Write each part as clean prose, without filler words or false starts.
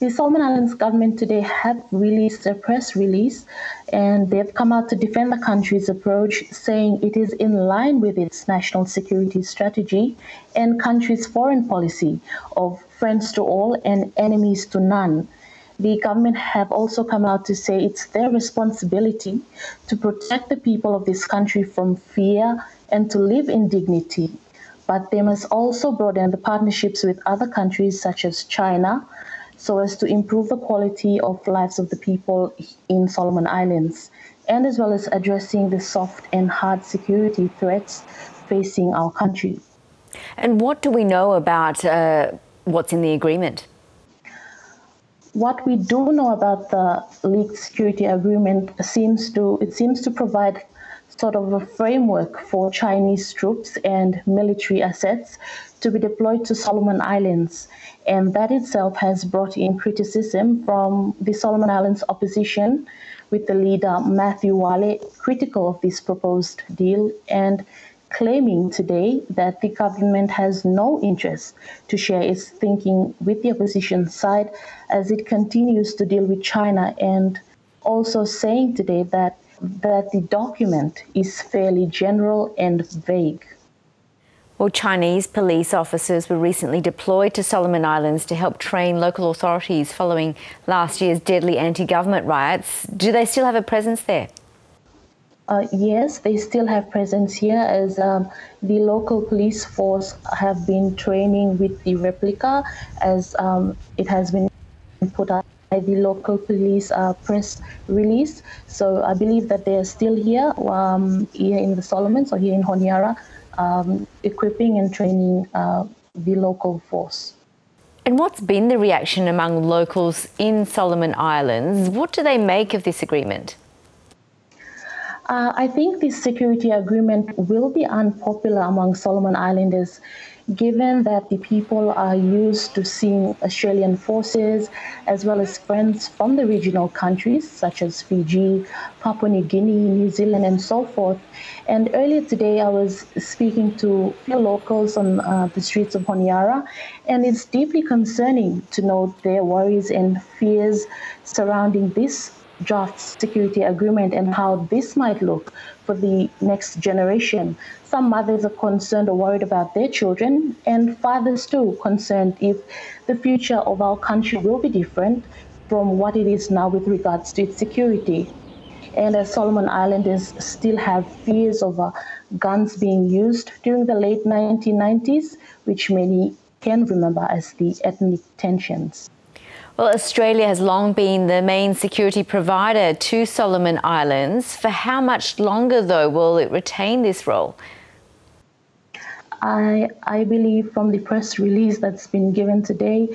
The Solomon Islands government today have released a press release, and they've come out to defend the country's approach, saying it is in line with its national security strategy and country's foreign policy of friends to all and enemies to none. The government have also come out to say it's their responsibility to protect the people of this country from fear and to live in dignity. But they must also broaden the partnerships with other countries such as China, so as to improve the quality of lives of the people in Solomon Islands, and as well as addressing the soft and hard security threats facing our country. And what do we know about what's in the agreement? What we do know about the leaked security agreement seems to provide sort of a framework for Chinese troops and military assets to be deployed to Solomon Islands. And that itself has brought in criticism from the Solomon Islands opposition, with the leader Matthew Wale critical of this proposed deal and claiming today that the government has no interest to share its thinking with the opposition side as it continues to deal with China, and also saying today that the document is fairly general and vague. Well, Chinese police officers were recently deployed to Solomon Islands to help train local authorities following last year's deadly anti-government riots. Do they still have a presence there? Yes, they still have presence here, as the local police force have been training with the replica, as it has been put out by the local police press release. So I believe that they are still here, here in the Solomons or here in Honiara, equipping and training the local force. And what's been the reaction among locals in Solomon Islands? What do they make of this agreement? I think this security agreement will be unpopular among Solomon Islanders, given that the people are used to seeing Australian forces as well as friends from the regional countries such as Fiji, Papua New Guinea, New Zealand, and so forth. And earlier today, I was speaking to a few locals on the streets of Honiara, and it's deeply concerning to note their worries and fears surrounding this draft security agreement and how this might look for the next generation. Some mothers are concerned or worried about their children, and fathers too concerned if the future of our country will be different from what it is now with regards to its security. And as Solomon Islanders still have fears of guns being used during the late 1990s, which many can remember as the ethnic tensions. Well, Australia has long been the main security provider to Solomon Islands. For how much longer, though, will it retain this role? I believe from the press release that's been given today,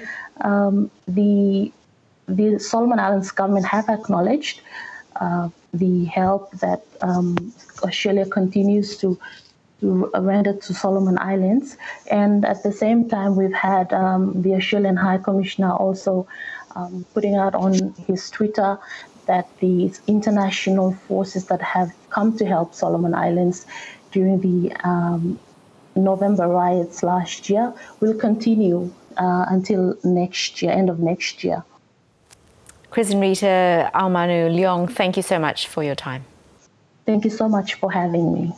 the Solomon Islands government have acknowledged the help that Australia continues to render to Solomon Islands. And at the same time, we've had the Australian High Commissioner also putting out on his Twitter that the international forces that have come to help Solomon Islands during the November riots last year will continue until next year, end of next year. Chrisnrita Aumanu-Leong, thank you so much for your time. Thank you so much for having me.